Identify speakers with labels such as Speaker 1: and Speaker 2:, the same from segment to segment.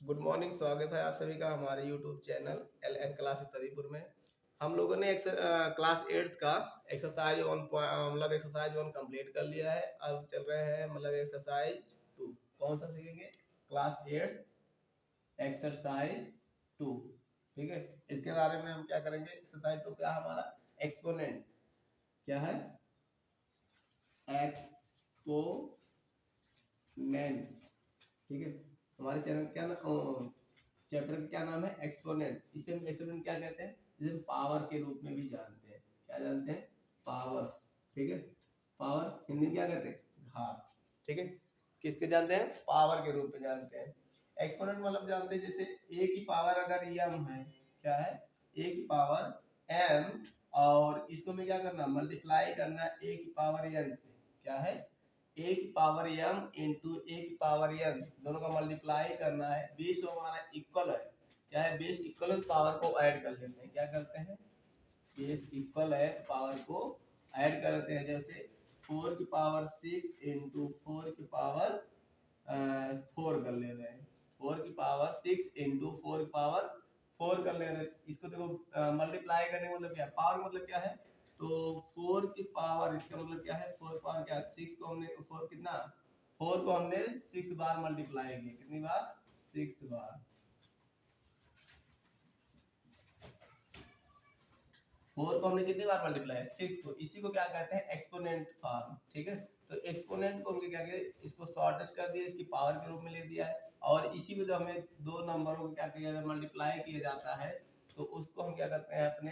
Speaker 1: Good morning. स्वागत है आप सभी का हमारे YouTube channel L N class तरीपुर में। हम लोगों ने क्लास 8 का एक्सरसाइज वन मतलब एक्सरसाइज वन कंप्लीट कर लिया है। अब चल रहे हैं मतलब एक्सरसाइज 2। कौन सा सीखेंगे? Class 8 exercise 2। ठीक है, इसके बारे में हम क्या करेंगे? एक्सरसाइज 2 क्या हमारा एक्सपोनेंट क्या है? एक्सपोनेंट्स। ठीक है, हमारे चैनल क्या नाम, चैप्टर का क्या नाम है? एक्सपोनेंट। इसे हम एक्सपोनेंट क्या कहते हैं? जिसे हम पावर के रूप में भी जानते हैं। क्या जानते हैं? पावर्स। ठीक है, पावर हिंदी में क्या कहते हैं? घात। ठीक है, किसके जानते हैं? पावर के रूप में जानते हैं। एक्सपोनेंट मतलब जानते हैं जैसे ए की पावर अगर m है, क्या है? ए की पावर m, और इसको में क्या करना? मल्टीप्लाई करना ए की पावर n से। क्या है? ए की पावर m इंटू ए की पावर n, दोनों का मल्टीप्लाई करना है। बेस हमारा इक्वल है। क्या है? बेस इक्वल है, पावर को ऐड कर लेते हैं। क्या करते हैं? बेस इक्वल है, पावर को ऐड करते हैं। जैसे 4 की पावर 6 इंटू 4 की पावर 4 कर ले रहे हैं। 4 की पावर 6 इंटू 4 की पावर 4 कर ले रहे हैं। इसको देखो, मल्टीप्लाई करने का मतलब क्या है? पावर मतलब क्या है? तो 4 की पावर, इसका मतलब क्या है? 4 पावर क्या है? 6 को हमने 4 कितना, 4 को हमने 6 बार मल्टीप्लाई किया। कितनी बार? 6 बार। 4 को हमने कितनी बार मल्टीप्लाई? 6 को। इसी को क्या कहते हैं? Exponent form. ठीक है, तो एक्सपोनेंट को हमने क्या किया? इसको शॉर्टेस्ट कर दिया, इसकी पावर के रूप में ले दिया है। और इसी को जब हमें दो नंबरों को क्या किया जाता है? मल्टीप्लाई किया जाता है, तो उसको हम क्या करते हैं? अपने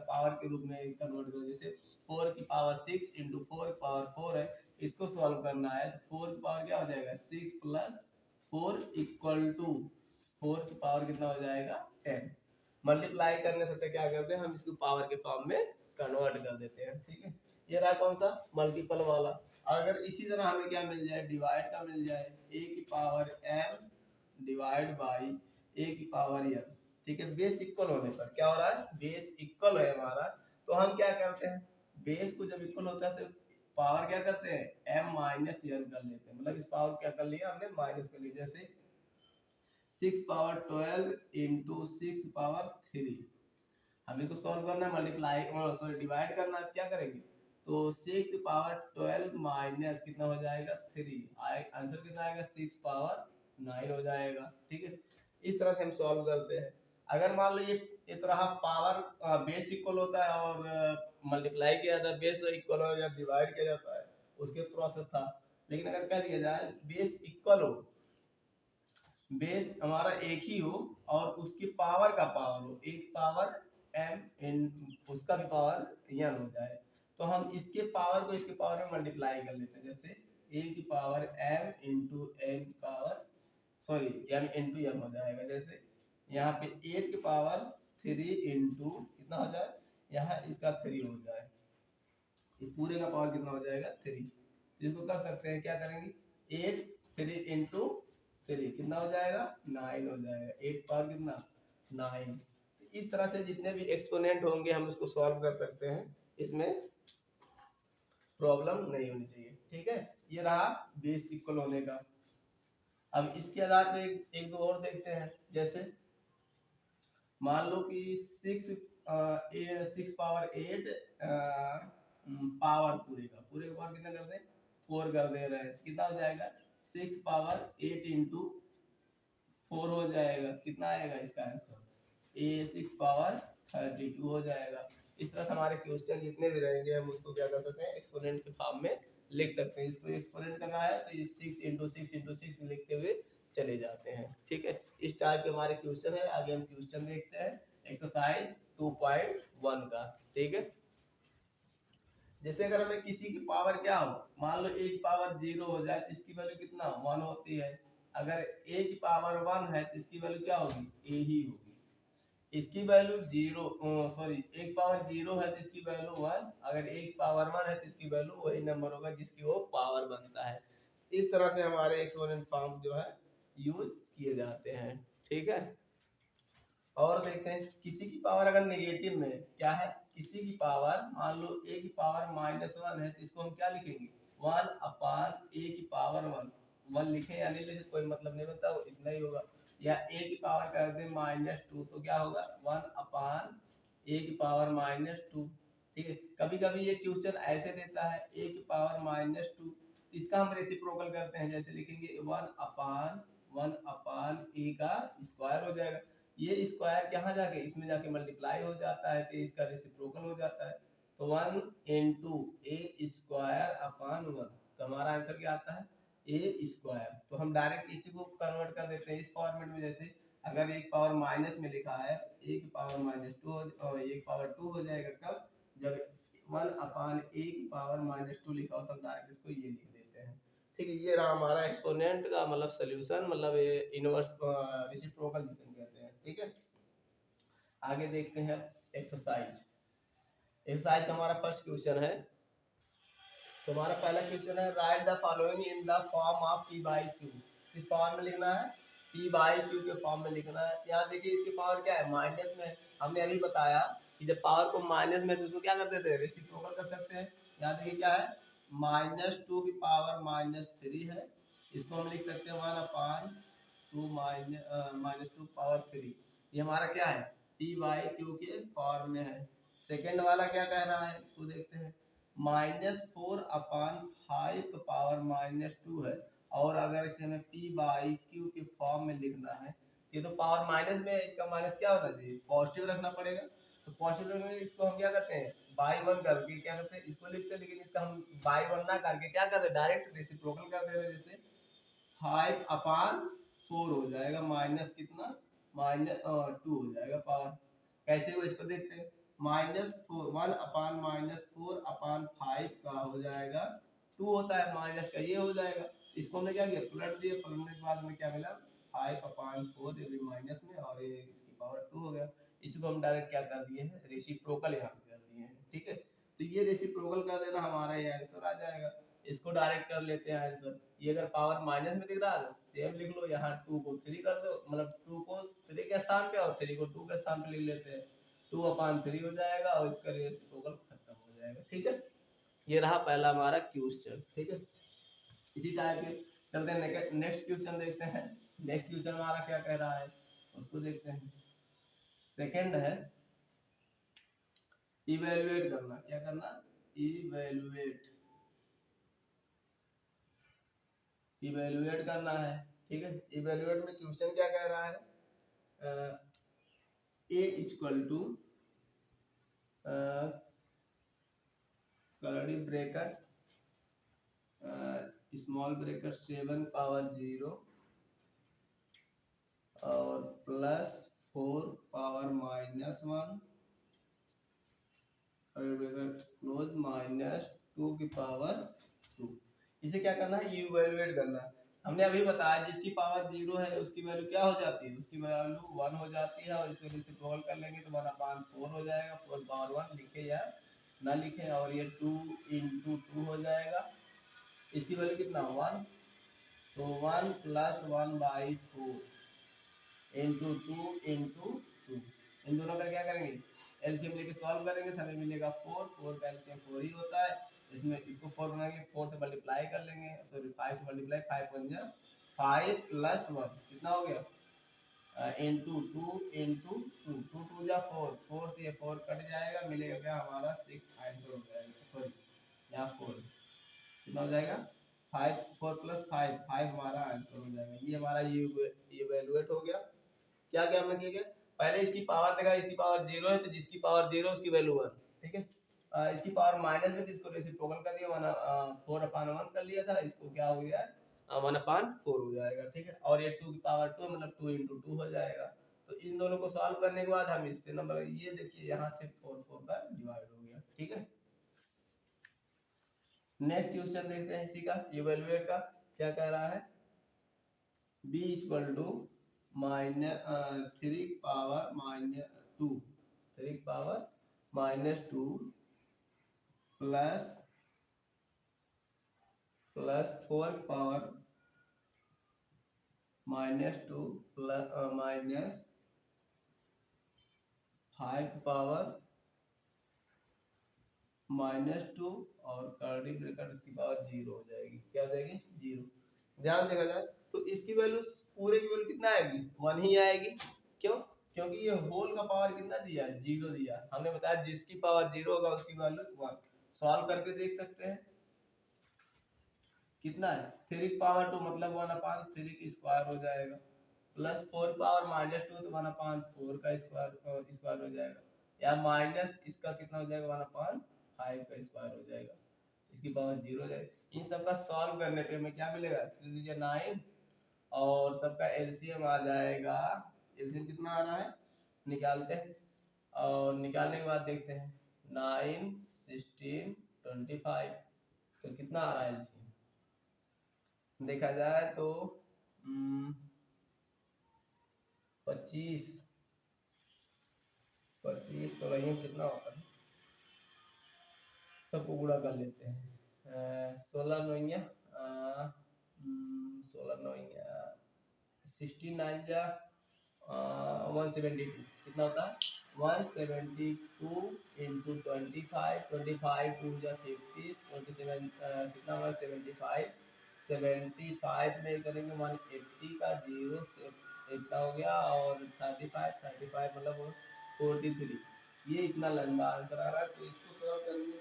Speaker 1: पावर के रूप में कन्वर्ट कर। जैसे 4 की पावर 6 इंटू 4 की पावर 4 है, इसको सॉल्व करना है तो 4 की पावर क्या हो जाएगा? 6 प्लस 4 इक्वल टू 4 की पावर कितना हो जाएगा? 10। मल्टीप्लाई करने से क्या करते हैं? हम इसको पावर के फॉर्म में कन्वर्ट कर देते हैं। ठीक है, ये रहा कौन सा? मल्टीपल वाला। अगर इसी तरह हमें क्या मिल जाए? डिवाइड का मिल जाए, a की power m divide by a की पावर n। ठीक है, बेस इक्वल होने पर क्या हो रहा है? बेस इक्वल है हमारा, तो हम क्या करते हैं? बेस को जब इक्वल होता है तो पावर क्या करते हैं? m माइनस n कर लेते हैं। मतलब इस पावर क्या कर लिया हमने? माइनस कर लिया। जैसे 6 पावर 12 इंटू 6 पावर 3। हमें तो सॉल्व करना है, मल्टीप्लाई और सॉरी डिवाइड करना है। क्या करेंगे? तो 6 पावर 12 माइनस कितना हो जाएगा? 3। आंसर कितना आएगा? 6 पावर 9 हो जाएगा। ठीक है, इस तरह से हम सॉल्व करते हैं। अगर मान लो ये तो रहा पावर, बेस इक्वल होता है और मल्टीप्लाई किया जाता है। बेस इक्वल हो या डिवाइड किया जाता है, उसके प्रोसेस था। लेकिन अगर कह दिया जाए बेस इक्वल हो, बेस हमारा एक ही हो और उसकी पावर का पावर हो, एक पावर m इन उसका भी पावर n हो जाए, तो हम इसके पावर को इसके पावर में मल्टीप्लाई कर लेते हैं। जैसे a की पावर m इंटू n की power sorry m into m हो जाएगा। जैसे यहाँ पे 8 की पावर 3 इंटू कितना हो जाए? यहाँ इसका 3 हो जाए, ये पूरे का पावर कितना हो जाएगा? 3। इसको कर सकते हैं, क्या करेंगे? 8 3 इंटू 3 कितना हो जाएगा? 9 हो जाएगा। 8 पावर कितना? 9। इस तरह से जितने भी एक्सपोनेंट होंगे हम इसको सॉल्व कर सकते हैं, इसमें प्रॉब्लम नहीं होनी चाहिए। ठीक है, ये रहा बेस इक्वल होने का। अब इसके आधार पे एक दो और देखते हैं। जैसे मान लो कि 6 पावर 8 पावर पूरे का पावर कितना कर दें? 4 कर दे रहे हैं, कितना हो जाएगा? 6 पावर 8 इंटू 4 हो जाएगा। कितना आएगा इसका आंसर? 6 पावर 32 हो जाएगा। इस तरह हमारे क्वेश्चन जितने भी रहेंगे हम उसको क्या कर सकते हैं? एक्सपोनेंट के फॉर्म में लिख सकते हैं। इसको एक्सपोनेंट करना है तो ये 6 इंटू 6 इंटू 6 लिखते हुए चले जाते हैं। ठीक है, इस टाइप के हमारे क्वेश्चन है। आगे हम क्वेश्चन देखते हैं एक्सरसाइज 2.1 का। ठीक है, जैसे अगर हमें किसी की पावर क्या हो, मान लो a की पावर 0 हो जाए तो इसकी वैल्यू कितना? 1 होती है। अगर a की पावर 1 है तो इसकी वैल्यू क्या होगी? a ही होगी। इसकी वैल्यू 0 सॉरी एक पावर 0 है तो इसकी वैल्यू 1। अगर एक पावर 1 है तो इसकी वैल्यू वही नंबर होगा जिसकी वो पावर बनता है। इस तरह से हमारे एक्सपोनेंट फॉर्म जो है यूज किए जाते हैं। ठीक है, और देखते हैं किसी की पावर अगर नेगेटिव में क्या है? किसी की पावर मान लो a की पावर -1 है तो इसको हम क्या लिखेंगे? 1 अपान a की पावर 1। 1 लिखे या नहीं लिखे कोई मतलब नहीं बनता, वो इतना ही होगा। या a की पावर कर दें -2 तो क्या होगा 1/a की पावर -2। ठीक है, कभी कभी ये क्वेश्चन ऐसे देता है a की पावर -2, इसका हम रेसिप्रोकल करते हैं, जैसे लिखेंगे 1/a का स्क्वायर हो जाएगा। ये स्क्वायर कहाँ जाके इसमें जाके मल्टीप्लाई हो जाता है तो इसका रेसिप्रोकल हो जाता है। तो 1 इंटू ए स्क्वायर अपॉन 1, तो हमारा आंसर क्या आता है ए स्क्वायर। तो हम डायरेक्ट इसी को कन्वर्ट कर देते हैं इस फॉर्मेट में, जैसे अगर एक पावर माइनस में लिखा है ए की पावर -2 और एक पावर 2 हो जाएगा कब, जब 1/a की पावर -2 लिखा हो तब डायरेक्ट इसको ये लिख देते हैं। ठीक है, ये रहा हमारा एक्सपोनेंट का मतलब सोल्यूशन, मतलब ये इनवर्स रेसिप्रोकल जिसे कहते हैं। ठीक है, आगे देखते हैं एक्सरसाइज। एक्सरसाइज का हमारा फर्स्ट क्वेश्चन है। तो हमारा पहला क्वेश्चन है right the following in the form of p by Q. किस फॉर्म में लिखना है, p बाई क्यू के फॉर्म में लिखना है। यहाँ देखिए इसकी पावर क्या है माइनस में, हमने अभी बताया कि जब पावर को माइनस में तो उसको क्या कर देते हैं रेसिप्रोकल कर सकते हैं। यहाँ देखिए क्या है -2 की पावर -3 है, इसको हम लिख सकते हैं 1/2 -2 पावर 3। ये हमारा क्या है p बाई क्यू के फॉर्म में है। सेकेंड वाला क्या कह रहा है इसको देखते हैं, -4/5 पावर -2 है, और अगर इसे हमें p बाई क्यू के फॉर्म में लिखना है, ये तो पावर माइनस में है, इसका माइनस क्या होना चाहिए पॉजिटिव रखना पड़ेगा। तो पॉजिटिव रखने के इसको हम क्या करते हैं बाई 1 करके क्या करते हैं इसको लिखते हैं, लेकिन इसका हम बाई 1 ना करके क्या करते हैं डायरेक्ट रेसिप्रोकल कर दे रहे हैं, जैसे 5/4 हो जाएगा माइनस कितना -2 हो जाएगा पावर। कैसे हो इसको देखते हैं, -1/-4/5 का हो जाएगा 2 होता है माइनस का, ये हो जाएगा। इसको हमने क्या किया पलट दिया, पलटने के बाद में क्या मिला 5/4 ये भी माइनस में और ये इसकी पावर 2 हो गया। इसको हम डायरेक्ट क्या कर दिए हैं रेसिप्रोकल यहाँ पे कर दिए हैं। ठीक है, तो ये रेसिप्रोकल कर देना हमारा ये आंसर आ जाएगा। इसको डायरेक्ट कर लेते हैं आंसर। ये अगर पावर माइनस में दिख रहा है सेम लिख लो, यहाँ 2 को 3 कर दो, मतलब 2 को 3 के स्थान पे और 3 को 2 के स्थान पे लिख लेते हैं, 2/3 हो जाएगा और इसका रेसिप्रोकल खत्म हो जाएगा। ठीक है, ये रहा पहला हमारा क्वेश्चन। ठीक है, इसी टाइप के चलते हैं नेक्स्ट क्वेश्चन देखते हैं। नेक्स्ट क्वेश्चन हमारा क्या कह रहा है उसको देखते हैं। सेकंड है इवेलुएट करना, क्या करना इवेलुएट करना है। ठीक है, इवेलुएट में क्वेश्चन क्या कह रहा है a equal to curly bracket small bracket 7 power 0 और +4 पावर -1 क्लोज -2 की पावर 2। इसे क्या करना है इवेलुएट करना है। हमने अभी बताया जिसकी पावर 0 है उसकी वैल्यू क्या हो जाती है, उसकी वैल्यू 1 हो जाती है, और इसको रेसिप्रोकल कर लेंगे तो 1/4 हो जाएगा। 4 पावर 1 लिखे या ना लिखे, और ये 2 × 2 हो जाएगा, इसकी वैल्यू कितना 1, तो 1 + 1/4 × 2 × 2। इन दोनों का क्या करेंगे एलसीएम लेके सॉल्व करेंगे तो हमें मिलेगा 4। 4 का एलसीएम 4 ही होता है, इसमें इसको 4 बनाएंगे 4 से मल्टीप्लाई कर लेंगे, सॉरी 5 से मल्टीप्लाई 5 1 जा 5 + 1 कितना हो गया × 2 × 2 2 2 जा 4, 4 से ये 4 कट जाएगा, मिलेगा क्या हमारा 6 आंसर हो जाएगा। सॉरी यहाँ 4 कितना हो जाएगा 5, 4 + 5 5 हमारा आंसर हो जाएगा। ये हमारा ये इवेलुएट हो गया। क्या क्या हमने किया पहले इसकी पावर देखा, इसकी पावर 0 है तो जिसकी पावर 0 उसकी वैल्यू 1। ठीक है, इसकी पावर माइनस में तो इसको रेसिप्रोकल कर दिया 4/1 कर लिया था, इसको क्या हो गया 1/4 हो जाएगा। ठीक है, और ये 2 की पावर 2 मतलब 2 × 2 हो जाएगा। तो इन दोनों को सॉल्व करने के बाद हम इस पे नंबर ये देखिए यहाँ से 4 4 का डिवाइड हो गया। ठीक है, नेक्स्ट क्वेश्चन देखते हैं इसी का इवेलुएट का। क्या कह रहा है b = -3 power -2 3 power -2 plus 4 power -2 -5 power -2 और कर्ली ब्रैकेट इसकी पावर 0 हो जाएगी। क्या हो जाएगी 0। ध्यान देखा जाए तो इसकी वैल्यू पूरे की वैल्यू कितना आएगी 1 ही आएगी। क्यों? क्योंकि ये होल का पावर कितना दिया है 0 दिया। हमने बताया जिसकी पावर 0 होगा उसकी वैल्यू 1। सॉल्व करके देख सकते हैं कितना है 3 पावर 2 मतलब 1/3 की स्क्वायर हो जाएगा, प्लस 4 पावर -2 तो 1/4 का स्क्वायर हो जाएगा, या माइनस इसका कितना हो जाएगा 1/5 का स्क्वायर हो जाएगा, इसकी पावर 0 हो जाएगी। इन सब का सॉल्व करने पे हमें क्या मिलेगा 9 और सबका एलसीएम आ जाएगा। एलसीएम कितना आ रहा है निकालते हैं, और निकालने के बाद देखते हैं 9 16 25 तो कितना आ रहा है एलसीएम देखा जाए तो 25 25 16 कितना होता है, सबको गुणा कर लेते हैं 16 9 16 9 69 जा 172 कितना होता है 172 इंटू 25 25 2 जा 50 27 कितना होगा 75 75 में करेंगे 180 का 0 से इतना हो गया, और 35 मतलब 43। ये इतना लंबा आंसर आ रहा है। तो इसको सॉल्व करने से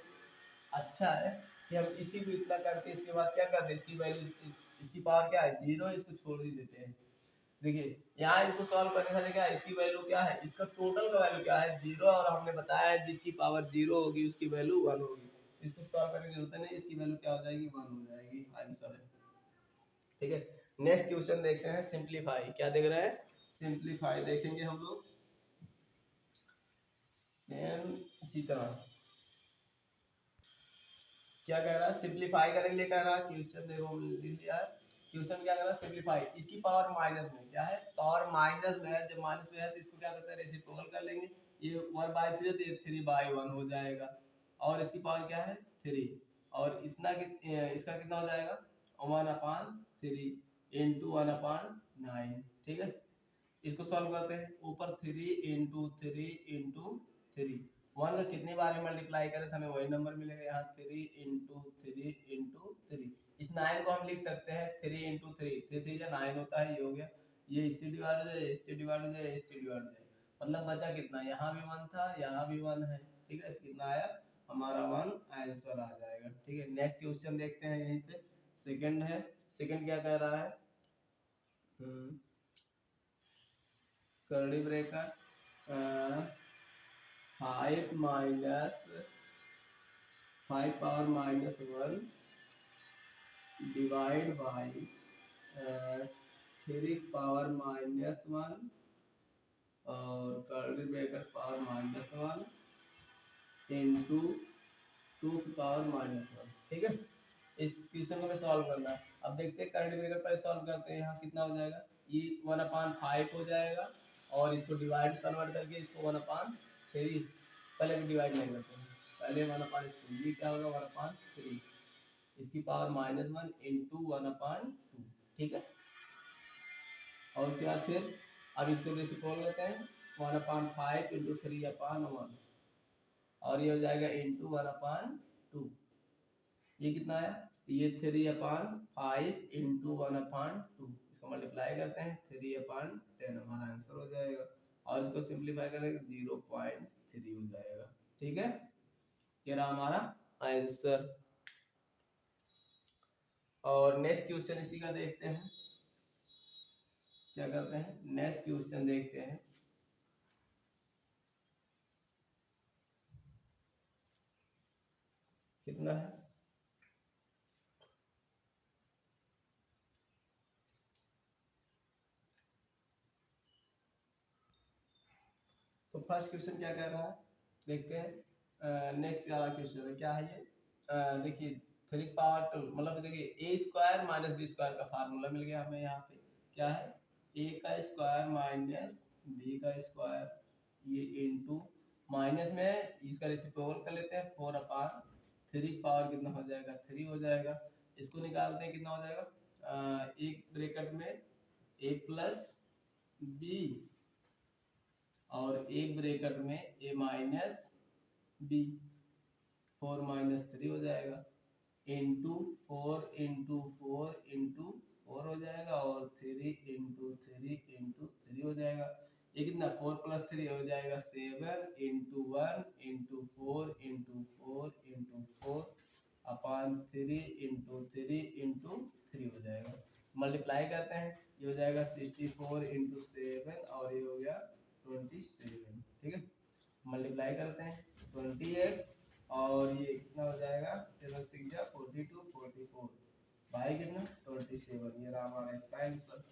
Speaker 1: अच्छा है कि हम इसी को इतना करके इसके बाद क्या करते हैं इसकी वैल्यू इसकी पावर क्या है 0, इसको छोड़ ही देते हैं। देखिए यहाँ इसको सॉल्व करने से क्या है इसकी वैल्यू क्या है, इसका टोटल का वैल्यू क्या है 0, और हमने बताया है जिसकी पावर 0 होगी उसकी वैल्यू 1 होगी। इसको सॉल्व करने की जरूरत नहीं, इसकी वैल्यू क्या हो जाएगी 1 हो जाएगी, आंसर है। ठीक है, नेक्स्ट क्वेश्चन देखते हैं सिंपलीफाई। क्या देख रहे हैं सिंपलीफाई देखेंगे हम लोग सेम इसी तरह। क्या कह रहा है सिंपलीफाई करने के लिए कह रहा है क्वेश्चन देखो लिख लिया है। क्वेश्चन क्या कर रहा है सिंपलीफाई, इसकी पावर माइनस में क्या है पावर माइनस में है, जब माइनस में है तो इसको क्या करते हैं रेसिप्रोकल कर लेंगे, ये 1/3 तो ये 3/1 हो जाएगा, और इसकी पावर क्या है 3, और इतना इसका कितना हो जाएगा 1/3 इंटू 1/9। ठीक है, इसको सॉल्व करते हैं, ऊपर 3 इंटू 3 1 का कितनी बार मल्टीप्लाई करें तो हमें वही नंबर मिलेगा, यहाँ 3 इंटू 3 इस 9 को हम लिख सकते हैं 3 इंटू 3 जो 9 होता है, ये हो गया, ये इससे डिवाइड हो जाए, इससे डिवाइड हो जाए, इससे डिवाइड हो जाए, मतलब बचा कितना यहाँ भी 1 था यहाँ भी 1 है। ठीक है, कितना आया हमारा 1 आंसर आ जाएगा। ठीक है, नेक्स्ट क्वेश्चन देखते हैं, यहीं पे सेकंड है। सेकंड क्या कह रहा है curly breaker 5 power -1 divide by 3 power -1 और कर्ली ब्रैकेट पावर -1 इंटू 2 की पावर -1। ठीक है, इस क्वेश्चन को हमें सॉल्व करना है। अब देखते हैं कर्ली ब्रैकेट पर सॉल्व करते हैं, यहाँ कितना हो जाएगा ये 1/5 हो जाएगा, और इसको डिवाइड कन्वर्ट करके इसको 1/3 पहले भी डिवाइड नहीं करते हैं, पहले 1/2 ये क्या होगा 1/3 इसकी पावर -1 इंटू 1/2। ठीक है, और उसके बाद फिर अब इसको रेसिप्रोकल लेते हैं 1/5 इंटू 3/1, और ये हो जाएगा इंटू 1/2। ये कितना आया ये 3/5 इंटू 1/2, इसको मल्टीप्लाई करते हैं 3/10 हमारा आंसर हो जाएगा, और इसको सिंप्लीफाई करेंगे 0.3 हो जाएगा। ठीक है, ये रहा हमारा आंसर। और नेक्स्ट क्वेश्चन इसी का देखते हैं, क्या करते हैं नेक्स्ट क्वेश्चन देखते हैं। कितना है तो फर्स्ट क्वेश्चन क्या कह रहा है देखते हैं। नेक्स्ट वाला क्वेश्चन है, क्या है ये देखिए 3 पावर 2 मतलब देखिए ए स्क्वायर माइनस बी स्क्वायर का फार्मूला मिल गया हमें। यहाँ पे क्या है ए का स्क्वायर माइनस बी का स्क्वायर, ये इंटू माइनस में इसका रेसिप्रोकल कर लेते हैं 4/3 पावर कितना हो जाएगा 3 हो जाएगा। इसको निकालते हैं कितना हो जाएगा एक ब्रैकेट में ए प्लस बी और एक ब्रैकेट में ए माइनस बी 4 - 3 हो जाएगा इंटू 4 इंटू 4 इंटू 4 4 हो जाएगा और 3 इंटू 3 हो जाएगा। ये कितना 4 प्लस 3 हो जाएगा 7 into 1 into 4 into 4 into 4 upon 3 into 3 हो जाएगा। मल्टीप्लाई करते हैं, ये हो जाएगा 64 इंटू 7 और ये हो गया 27। ठीक है, मल्टीप्लाई करते हैं 28 और ये कितना हो जाएगा 7 6 जा 42 44 बाई कितना 27। ये रहा हमारा इसका आंसर।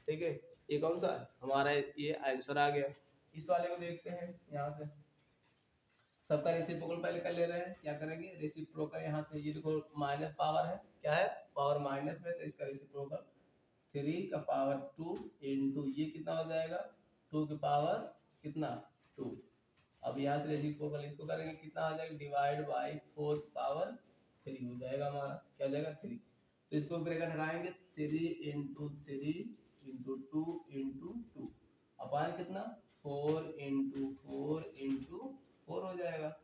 Speaker 1: ठीक है, ये कौन सा हमारा ये आंसर आ गया। इस वाले को देखते हैं यहाँ से, सबका रेसिप्रोकल पहले कर ले रहे हैं। क्या करेंगे रेसिप्रोकल, यहाँ से ये देखो माइनस पावर है, क्या है पावर माइनस में, तो इसका रेसिप्रोकल 3 का पावर 2 इंटू ये कितना हो जाएगा 2 की पावर कितना 2। अब यहाँ से रेसिप्रोकल इसको करेंगे कितना आ जाएगा डिवाइड बाई 4 पावर 3 हो जाएगा हमारा, क्या हो जाएगा 3। तो इसको ब्रैकेट हटाएंगे 3 इंटू 2 इंटू 2 अपान कितना 4 इंटू 4 हो जाएगा।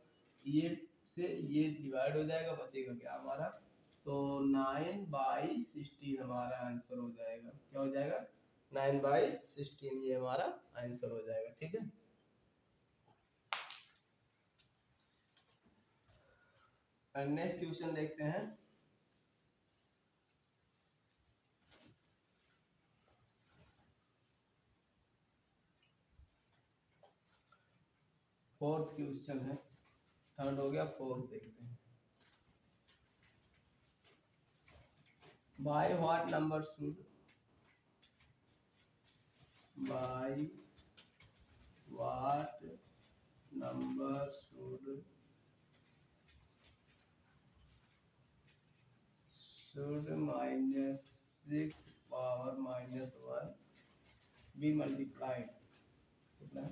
Speaker 1: ये से ये डिवाइड हो जाएगा, बचेगा क्या हमारा, तो 9/16 हमारा आंसर हो जाएगा। क्या हो जाएगा 9/16 ये हमारा आंसर हो जाएगा। ठीक है, नेक्स्ट क्वेश्चन देखते हैं। फोर्थ क्वेश्चन है, थर्ड हो गया, फोर्थ देखते हैं। Bye what number should -6 power -1 be multiplied, कितना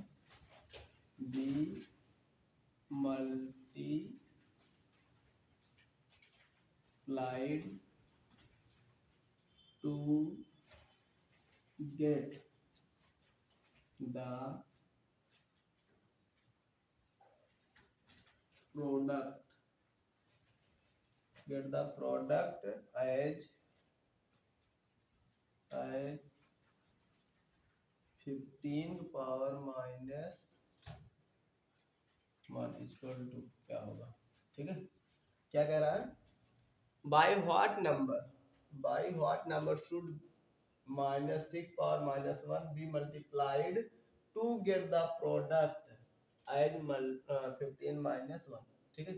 Speaker 1: be multiplied to get the product as 15 power -1 equal to क्या होगा। ठीक है, क्या कह रहा है bye what number should -6 power -1 be multiplied to get the product as 15 -1। ठीक है,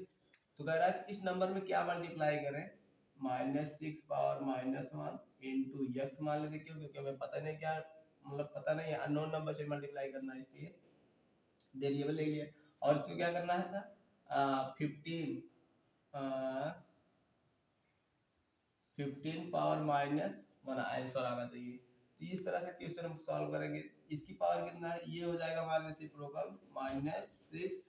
Speaker 1: तो कह रहा है इस नंबर में क्या मल्टीप्लाई करें, -6 पावर -1 इंटू एक्स मान लेते, क्यों क्योंकि हमें पता नहीं क्या मतलब पता नहीं है, अननोन नंबर से मल्टीप्लाई करना है, इसलिए वेरिएबल ले लिया। और इसको क्या करना है था 15 पावर -1 आंसर आना चाहिए। तो इस तरह से क्वेश्चन हम सॉल्व करेंगे। इसकी पावर कितना है, ये हो जाएगा हमारे रेसिप्रोकल -6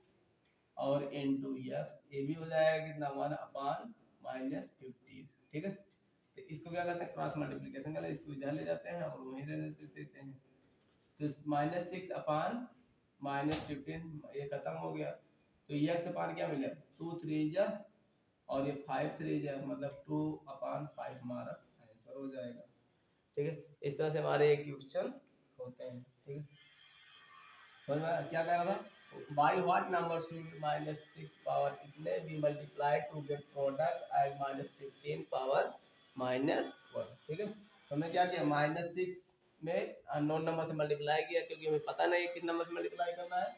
Speaker 1: और इंटू एक्स, ये भी हो जाएगा कितना 1 अपान -15। ठीक है, तो इसको क्या करते हैं क्रॉस मल्टीप्लिकेशन करते हैं, इसको इधर ले जाते हैं और वहीं रहने देते हैं। तो -6 अपान -15 ये खत्म हो गया, तो एक्स अपान क्या मिला 2 3 जा और ये 5 3 जा मतलब 2 अपान 5 हमारा आंसर हो जाएगा। ठीक है, इस तरह से हमारे ये क्वेश्चन होते हैं। ठीक है, समझ में आया क्या कह रहा था, by what number should -6 power इतने be multiplied to get product as -15 power -1। ठीक है, तो हमने क्या किया -6 में अननोन नंबर से मल्टीप्लाई किया, क्योंकि हमें पता नहीं है किस नंबर से मल्टीप्लाई करना है।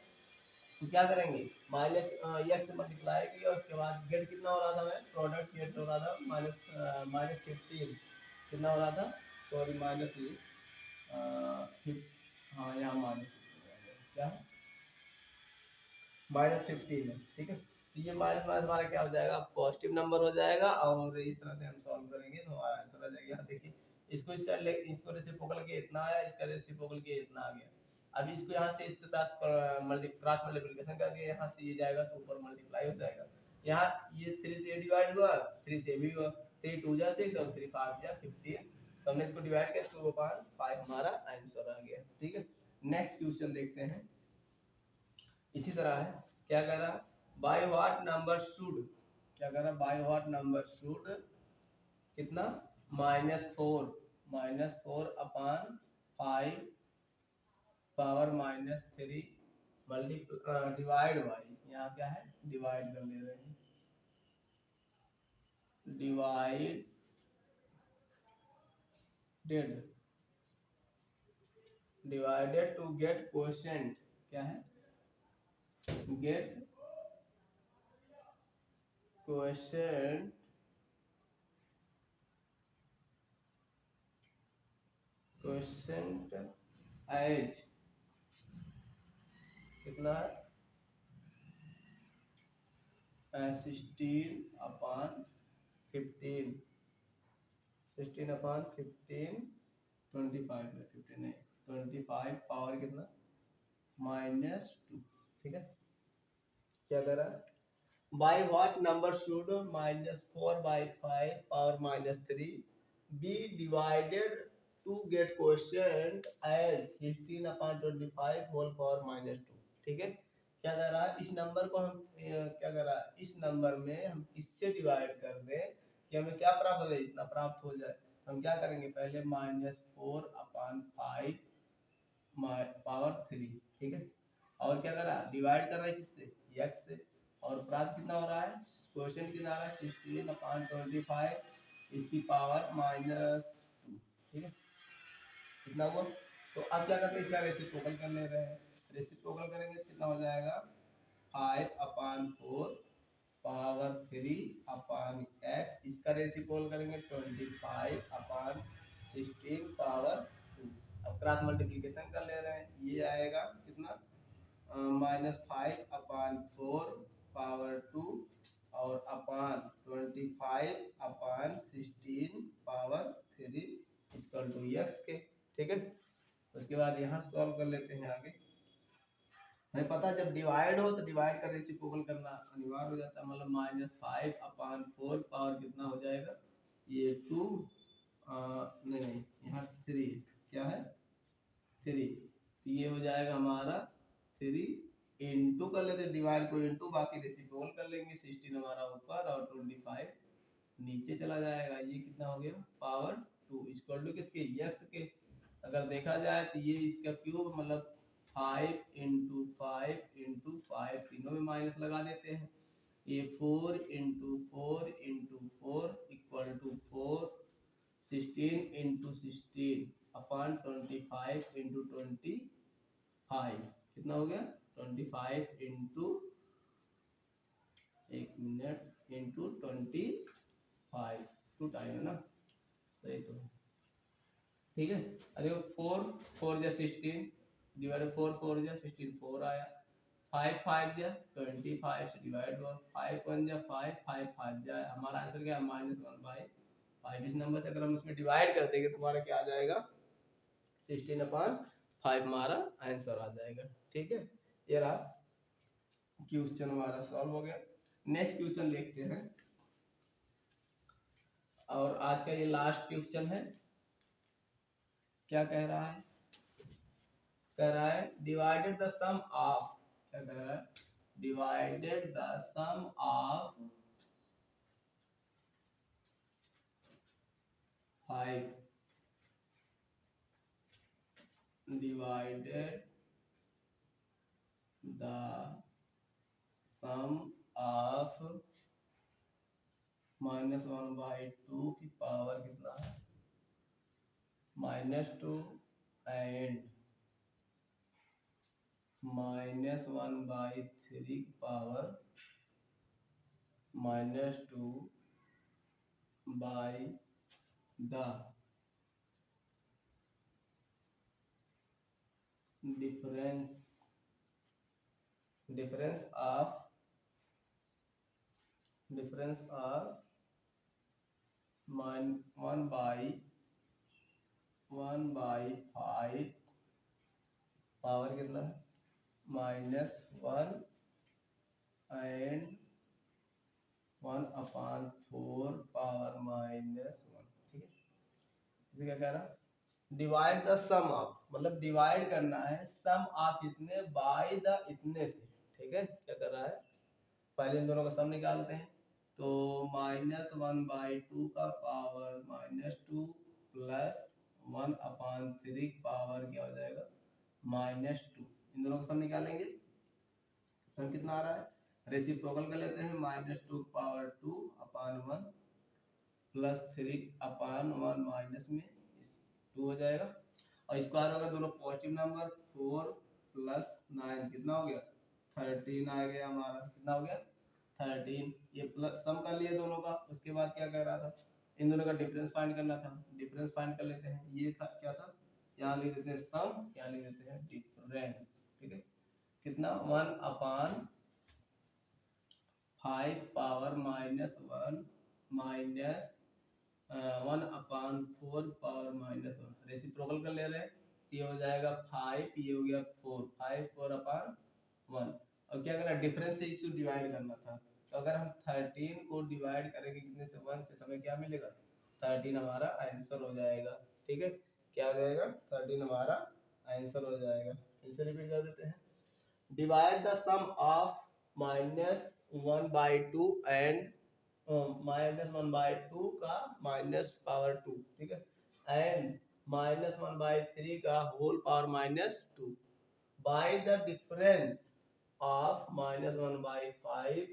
Speaker 1: तो क्या करेंगे माइनस एक्स से मल्टीप्लाई किया, उसके बाद गेट कितना हो रहा था, हमें प्रोडक्ट गेट हो रहा था -15 कितना हो रहा था, सॉरी हाँ यहाँ क्या -15 है। ठीक है, तो ये माइनस माइनस हमारा क्या हो जाएगा पॉजिटिव नंबर हो जाएगा, और इस तरह से हम सॉल्व करेंगे तो हमारा आंसर आ जाएगा। देखिए इसको इस साइड इसको रेसिप्रोकल के इतना आया, इसका रेसिप्रोकल के इतना आ गया। अब इसको यहाँ से इसके साथ क्रॉस मल्टीप्लिकेशन कर दिया, यहाँ से ये जाएगा तो ऊपर मल्टीप्लाई हो जाएगा। यहाँ ये 3 से डिवाइड हुआ, 3 से भी हुआ, 3 2 जा 6 और 3 5 जा 15, तो हमने इसको डिवाइड किया 2/5 हमारा आंसर आ गया। ठीक है, नेक्स्ट क्वेश्चन देखते हैं। इसी तरह है, क्या कह रहा है बाय व्हाट नंबर शुड, क्या कह रहा है बाय व्हाट नंबर शुड कितना -4 -4/5 पावर -3 डिवाइड बाई, यहाँ क्या है डिवाइड कर ले रहे हैं, डिवाइडेड टू गेट क्वोशेंट, क्या है गेट क्वोशेंट एज कितना है 16/15, 16/15 25 में 15 नहीं 25 पावर कितना -2, ठीक है। क्या कर रहा है by what number should -4/5 power -3 be divided to get quotient as 16/25 whole power -2, ठीक है। क्या कर रहा है इस नंबर को हम क्या कर रहा है इस नंबर में हम किससे डिवाइड कर दें कि हमें क्या प्राप्त हो जाए, इतना प्राप्त हो जाए। तो हम क्या करेंगे पहले -4/5 पावर 3, ठीक है। और क्या कर रहा है डिवाइड कर रहा है किससे x से, और प्राप्त कितना हो रहा है क्वेश्चन कितना आ रहा है 16/25 इसकी पावर -2, ठीक है। कितना हुआ। तो अब क्या करते हैं इसका रेसिप्रोकल कर ले रहे हैं, रेसिप्रोकल करेंगे कितना हो जाएगा 5/4 पावर 3/x, इसका रेसिप्रोकल करेंगे 25/16 पावर 2। अब क्रॉस मल्टीप्लिकेशन कर ले रहे हैं, ये आएगा कितना -5/4 पावर 2 और अपान 25/16 पावर 3 इक्वल टू x के, ठीक है। उसके बाद यहाँ सॉल्व कर लेते हैं आगे। हमें पता जब डिवाइड हो तो डिवाइड का रेसिप्रोकल करना अनिवार्य हो जाता है, मतलब -5/4 पावर कितना हो जाएगा ये 2 नहीं यहाँ 3 क्या है 3, तो ये हो जाएगा हमारा 3 इंटू कर लेते डिवाइड को इंटू बाकी रेसिप्रोकल कर लेंगे, 16 हमारा ऊपर और 25 नीचे चला जाएगा, ये कितना हो गया पावर 2 इक्वल टू किसके x के। अगर देखा जाए तो ये इसका क्यूब मतलब 5 × 5 × 5 तीनों में माइनस लगा देते हैं, ये 4 × 4 × 4 इक्वल टू 4 16 × 16 अपॉन 25 × 25 कितना हो गया 25 इंटू 25 टू टाइम है ना, सही तो है, ठीक है। अरे 4 4 जा 16 डिवाइड 4 4 जा 16 4 आया, 5 5 जा 25 से डिवाइड हुआ, 5 1 जा 5 5 5 जा, हमारा आंसर क्या है -1/5। इस नंबर से अगर हम इसमें डिवाइड कर देंगे तो हमारा क्या आ जाएगा 16/5 हमारा आंसर आ जाएगा, ठीक है। ये रहा क्वेश्चन हमारा सॉल्व हो गया। नेक्स्ट क्वेश्चन देखते हैं, और आज का ये लास्ट क्वेश्चन है। क्या कह रहा है डिवाइडेड द सम ऑफ, क्या कह रहा है divided the sum of 5 divided the sum of -1/2 की पावर कितना है -2 एंड -1/3 की power -2 by the difference of 1/5 power कितना है -1 एंड 1/4 पावर -1, ठीक है। इसे क्या कह रहा डिवाइड द सम ऑफ, मतलब डिवाइड करना है सम ऑफ इतने बाय द इतने से, ठीक है। क्या कर रहा है पहले इन दोनों का सम निकालते हैं, तो -1/2 का पावर -2 प्लस 1/3 पावर क्या हो जाएगा -2। इन दोनों का सम निकालेंगे, सम कितना आ रहा है, रेसिप्रोकल कर लेते हैं, -2/2/1 +3/1 माइनस में 2 हो जाएगा, और स्क्वायर होगा दोनों पॉजिटिव नंबर, 4 + 9 कितना हो गया 13 आ गया हमारा, कितना हो गया 13। ये प्लस सम कर लिए दोनों का, उसके बाद क्या कह रहा था, इन दोनों का डिफरेंस फाइंड करना था, डिफरेंस फाइंड कर लेते हैं। ये था क्या था, यहाँ लिख देते हैं सम, यहाँ लिख देते हैं डिफरेंस, ठीक है। कितना 1/5 पावर -1 माइनस 1/4 पावर -1, रेसिप्रोकल कर ले रहे हैं, ये हो जाएगा 5, ये हो गया 4, 5 4/1। और क्या करना, डिफरेंस से इसे डिवाइड करना था, तो अगर हम 13 को डिवाइड करेंगे कितने से 1 से, तो हमें क्या मिलेगा 13 हमारा आंसर हो जाएगा, ठीक है। क्या हो जाएगा 13 हमारा आंसर हो जाएगा। इसे रिपीट कर देते हैं, divide the sum of -1/2 and -1/2 का -2, ठीक है, एंड -1/3 का whole power -2 by the difference of -1/5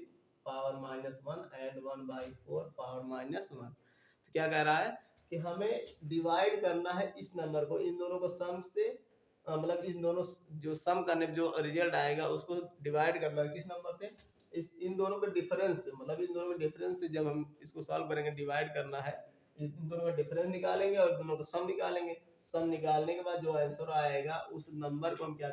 Speaker 1: power -1 and 1/4 power -1। तो क्या कह रहा है कि हमें डिवाइड करना है इस नंबर को, इन दोनों को सम से मतलब इन दोनों जो सम करने जो रिजल्ट आएगा उसको डिवाइड करना है किस नंबर से, इन दोनों के डिफरेंस से, मतलब इन दोनों के डिफरेंस से जब हम इसको सॉल्व करेंगे, डिवाइड करना है, इन दोनों का डिफरेंस निकालेंगे और दोनों का सम निकालेंगे, सम निकालने के बाद जो आंसर आएगा उस नंबर को हम क्या